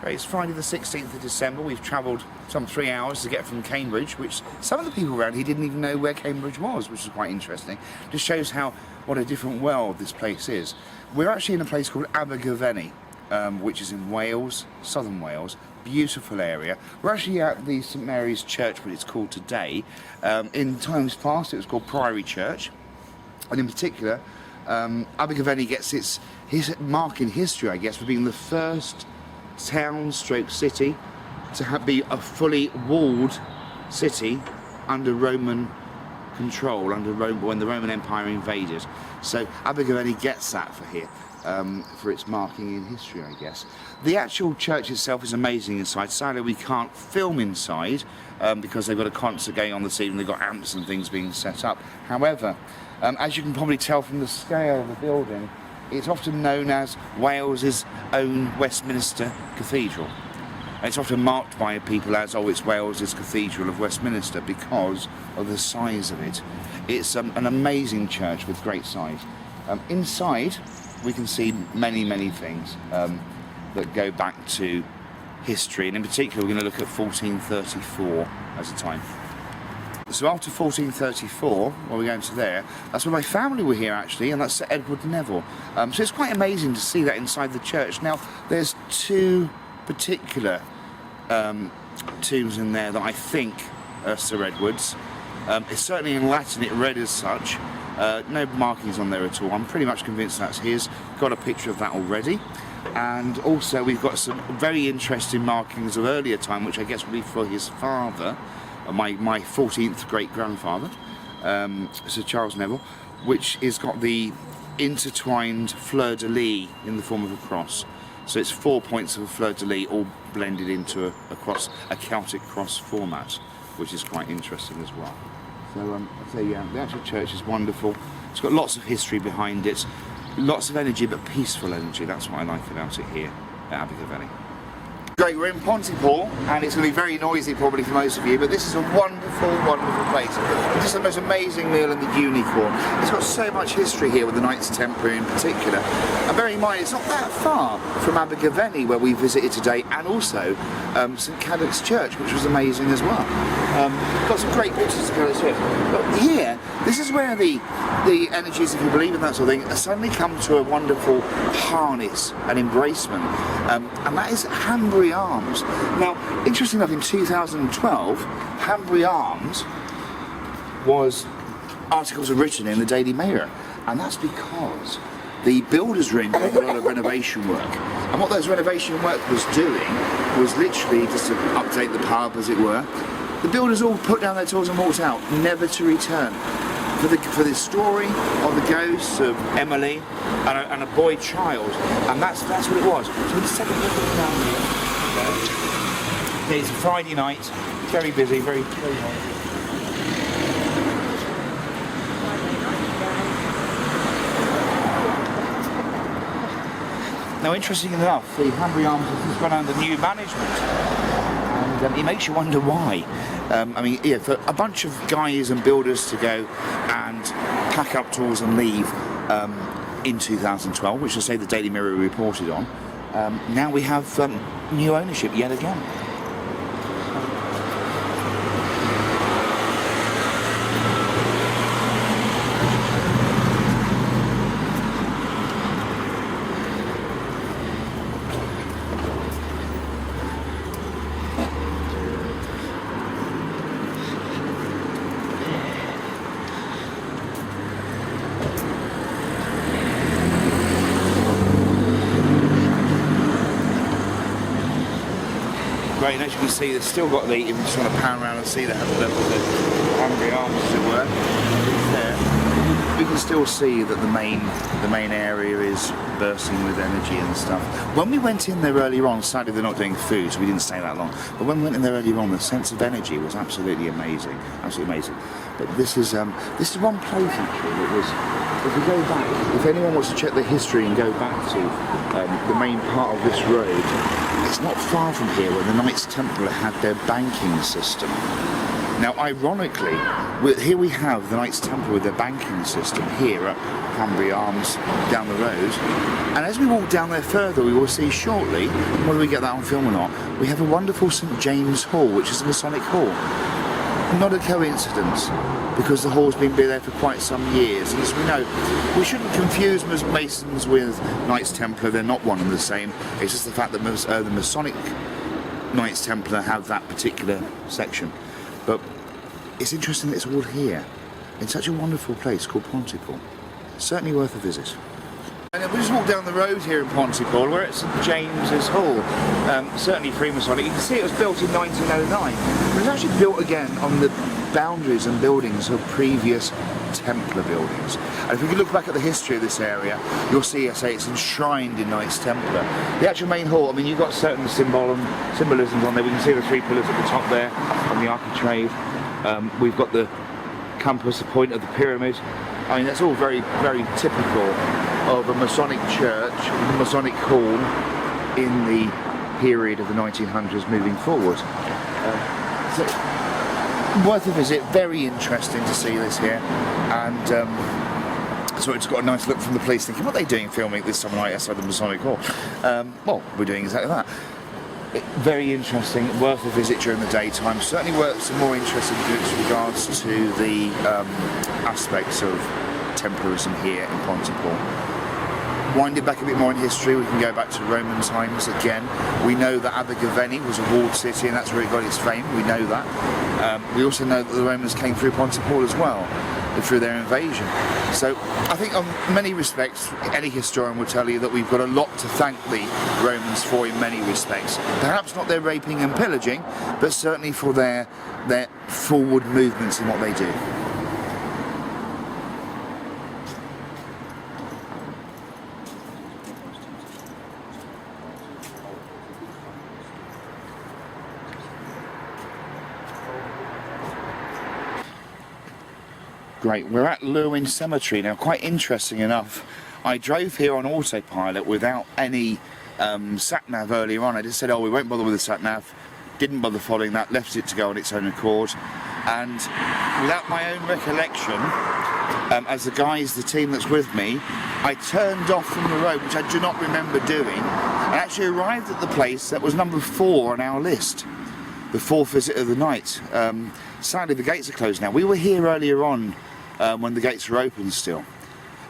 Great, it's Friday the 16th of December. We've travelled some 3 hours to get from Cambridge, which some of the people around here didn't even know where Cambridge was, which is quite interesting. Just shows what a different world this place is. We're actually in a place called Abergavenny, which is in Wales, southern Wales. Beautiful area. We're actually at the St Mary's Church, what it's called today. In times past it was called Priory Church, and in particular Abergavenny gets his mark in history, I guess, for being the first town/city to be a fully walled city under Roman control, when the Roman Empire invaded. So Abergavenny gets that for here, for its marking in history, I guess. The actual church itself is amazing inside. Sadly, we can't film inside because they've got a concert going on this evening. They've got amps and things being set up. However, as you can probably tell from the scale of the building, it's often known as Wales's own Westminster Cathedral. And it's often marked by people as, oh, it's Wales's Cathedral of Westminster because of the size of it. It's an amazing church with great size. Inside, we can see many, many things that go back to history, and in particular, we're going to look at 1434 as a time. So after 1434, well, we're going to there, that's when my family were here actually, and that's Sir Edward Neville. So it's quite amazing to see that inside the church. Now, there's two particular tombs in there that I think are Sir Edward's. It's certainly in Latin, it read as such. No markings on there at all. I'm pretty much convinced that's his. Got a picture of that already. And also we've got some very interesting markings of earlier time, which I guess will be for his father, my 14th great-grandfather, Sir Charles Neville, which has got the intertwined fleur-de-lis in the form of a cross. So it's 4 points of a fleur-de-lis all blended into a Celtic cross format, which is quite interesting as well. So I'd say, yeah, the actual church is wonderful. It's got lots of history behind it, lots of energy, but peaceful energy. That's what I like about it here at Abergavenny. Great, we're in Pontypool, and it's going to be very noisy probably for most of you, but this is a wonderful, wonderful place. It's just the most amazing meal in the unicorn. It's got so much history here with the Knights Templar in particular. And bearing in mind, it's not that far from Abergavenny, where we visited today, and also St Cadoc's Church, which was amazing as well. Got some great pictures to go to. But here, this is where the energies, if you believe in that sort of thing, suddenly come to a wonderful harness, an embracement, and that is Hanbury Arms. Now, interesting enough, in 2012, Hanbury Arms articles were written in the Daily Mirror, and that's because the builders were in doing a lot of renovation work, and what those renovation work was doing was literally just to update the pub, as it were. The builders all put down their tools and walked out, never to return. For the story of the ghosts of Emily and a boy child, and that's what it was. So the second look down here. It's a Friday night, very busy, very noisy. Now, interesting enough, the Hanbury Arms has just gone under new management, and it makes you wonder why. I mean, yeah, for a bunch of guys and builders to go and pack up tools and leave in 2012, which I say the Daily Mirror reported on, now we have new ownership yet again. Great, and as you can see, they've still got if you just want to pan around and see the Hanbury Arms, as it were, there. We can still see that the main area is bursting with energy and stuff. When we went in there earlier on, sadly they're not doing food, so we didn't stay that long, but when we went in there earlier on, the sense of energy was absolutely amazing, absolutely amazing. But this is one place actually that was, if we go back, if anyone wants to check the history and go back to the main part of this road, it's not far from here where the Knights Templar had their banking system. Now, ironically, here we have the Knights Templar with their banking system here at Hanbury Arms down the road. And as we walk down there further, we will see shortly, whether we get that on film or not, we have a wonderful St James Hall, which is a Masonic hall. Not a coincidence, because the hall's been there for quite some years. And as we know, we shouldn't confuse Masons with Knights Templar. They're not one and the same. It's just the fact that the Masonic Knights Templar have that particular section. But it's interesting that it's all here, in such a wonderful place called Pontypool. Certainly worth a visit. And we just walked down the road here in Pontypool. We're at St James's Hall, certainly Freemasonic. You can see it was built in 1909. It was actually built again on the boundaries and buildings of previous Templar buildings. And if we can look back at the history of this area, you'll see, I say, it's enshrined in Knights Templar. The actual main hall, I mean, you've got certain symbolisms on there. We can see the three pillars at the top there on the architrave. We've got the compass, the point of the pyramid. I mean, that's all very, very typical of a Masonic church, a Masonic hall in the period of the 1900s moving forward. So, worth a visit, very interesting to see this here. And so it's got a nice look from the police thinking, what are they doing filming this summer night outside the Masonic hall? Well, we're doing exactly that. Very interesting, worth a visit during the daytime. Certainly worth some more interesting with regards to the aspects of Templarism here in Pontypool. Winding back a bit more in history, we can go back to Roman times again. We know that Abergavenny was a walled city and that's where it got its fame, we know that. We also know that the Romans came through Pontypool as well, through their invasion. So I think on many respects, any historian will tell you that we've got a lot to thank the Romans for in many respects. Perhaps not their raping and pillaging, but certainly for their forward movements in what they do. Great, we're at Luan Cemetery now. Quite interesting enough, I drove here on autopilot without any sat-nav earlier on. I just said, oh, we won't bother with the sat-nav, didn't bother following that, left it to go on its own accord, and without my own recollection, as the team that's with me, I turned off from the road, which I do not remember doing, and actually arrived at the place that was number 4 on our list, the 4th visit of the night. Sadly, the gates are closed now. We were here earlier on when the gates were open still.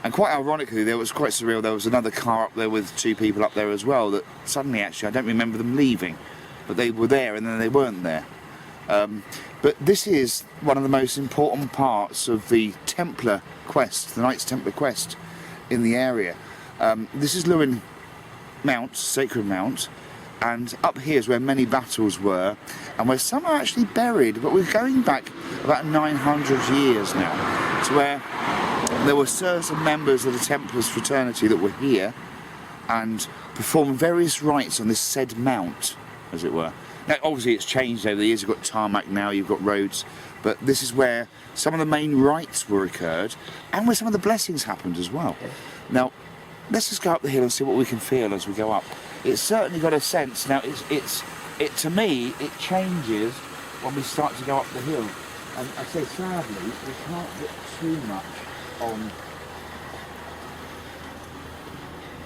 And quite ironically, there was quite surreal, there was another car up there with 2 people up there as well that suddenly, actually, I don't remember them leaving, but they were there and then they weren't there. But this is one of the most important parts of the Templar quest, the Knights Templar quest in the area. This is Luan Mount, Sacred Mount, and up here is where many battles were, and where some are actually buried, but we're going back about 900 years now, to where there were certain members of the Templars fraternity that were here and performed various rites on this said mount, as it were. Now obviously it's changed over the years, you've got tarmac now, you've got roads, but this is where some of the main rites were occurred, and where some of the blessings happened as well. Now, let's just go up the hill and see what we can feel as we go up. It's certainly got a sense. Now, to me, it changes when we start to go up the hill. And I say, sadly, we can't get too much on.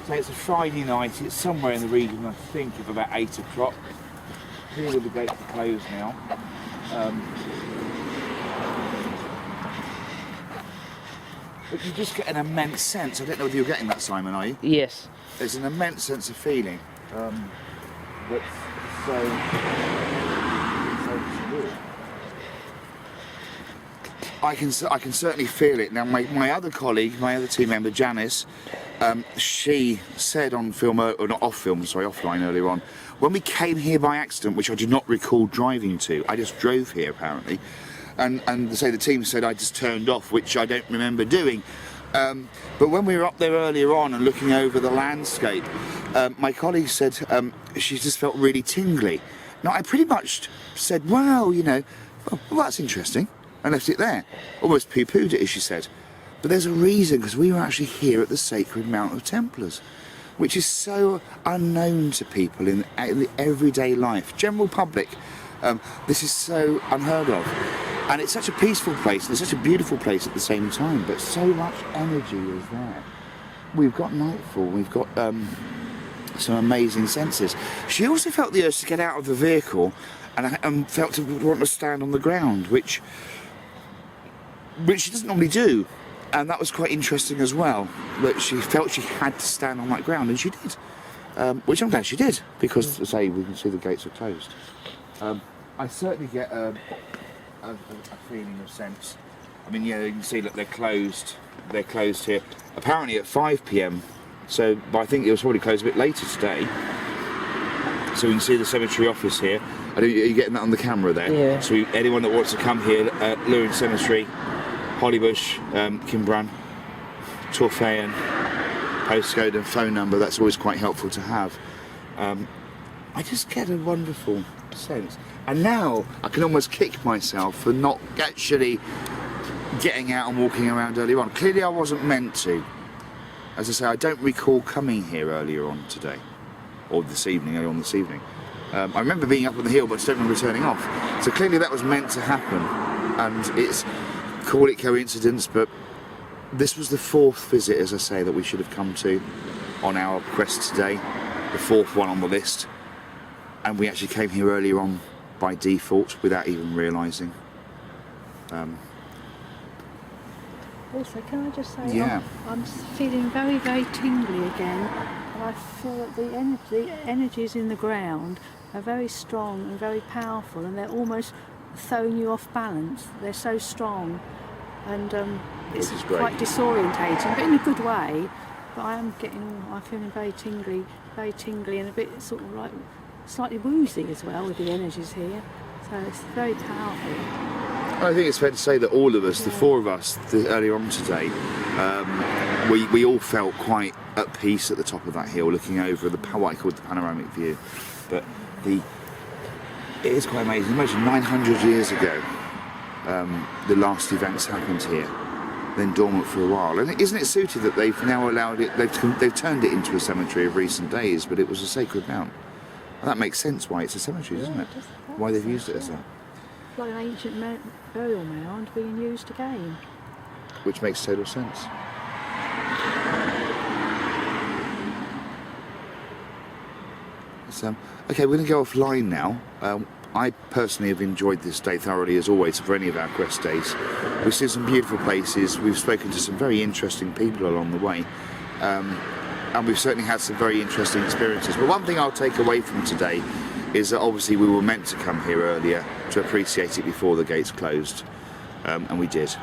Say it's a Friday night. It's somewhere in the region, I think, of about 8 o'clock. Here with the gates are closed now. But you just get an immense sense. I don't know whether you're getting that, Simon, are you? Yes. There's an immense sense of feeling that's so good. I can certainly feel it. Now, my other colleague, my other team member, Janice, she said on film, or not off film, sorry, offline earlier on, when we came here by accident, which I do not recall driving to, I just drove here apparently, and say the team said I just turned off, which I don't remember doing. But when we were up there earlier on and looking over the landscape, my colleague said she just felt really tingly. Now I pretty much said, wow, you know, well that's interesting, and left it there. Almost poo-pooed it, as she said. But there's a reason, because we were actually here at the Sacred Mount of Templars, which is so unknown to people in the everyday life, general public. This is so unheard of. And it's such a peaceful place, and it's such a beautiful place at the same time, but so much energy is there. We've got nightfall, we've got some amazing senses. She also felt the urge to get out of the vehicle and felt to want to stand on the ground, which she doesn't normally do. And that was quite interesting as well, that she felt she had to stand on that ground, and she did. Which I'm glad she did, because, as I say, we can see the gates are closed. I certainly get a feeling of sense. I mean, yeah, you can see that they're closed. They're closed here. Apparently at 5 p.m. But I think it was probably closed a bit later today. So we can see the cemetery office here. Are you getting that on the camera there? Yeah. So anyone that wants to come here, Luan Cemetery, Hollybush, Kinbrun, Torfaen, postcode and phone number, that's always quite helpful to have. I just get a wonderful sense. And now I can almost kick myself for not actually getting out and walking around earlier on. Clearly I wasn't meant to. As I say, I don't recall coming here earlier on today, or earlier on this evening. I remember being up on the hill, but I don't remember turning off. So clearly that was meant to happen, and it's, call it coincidence, but this was the 4th visit, as I say, that we should have come to on our quest today, the 4th one on the list, and we actually came here earlier on by default without even realising. Also, can I just say, Yeah. I'm feeling very, very tingly again, and I feel that the energies in the ground are very strong and very powerful, and they're almost throwing you off balance. They're so strong, and it's quite disorientating, but in a good way. But I'm feeling very tingly, and a bit sort of like slightly woozy as well with the energies here. So it's very powerful. I think it's fair to say that all of us, the 4 of us, earlier on today, we all felt quite at peace at the top of that hill, looking over what I called the panoramic view. But it is quite amazing. Imagine 900 years ago, the last events happened here, then dormant for a while. And isn't it suited that they've now allowed it? They've turned it into a cemetery of recent days, but it was a sacred mount. And that makes sense why it's a cemetery, doesn't it? Why they've used it as that. Like an ancient burial mound being used again. Which makes total sense. So, okay, we're going to go offline now. I personally have enjoyed this day thoroughly, as always, for any of our quest days. We've seen some beautiful places, we've spoken to some very interesting people along the way, and we've certainly had some very interesting experiences. But one thing I'll take away from today is that obviously we were meant to come here earlier to appreciate it before the gates closed, and we did.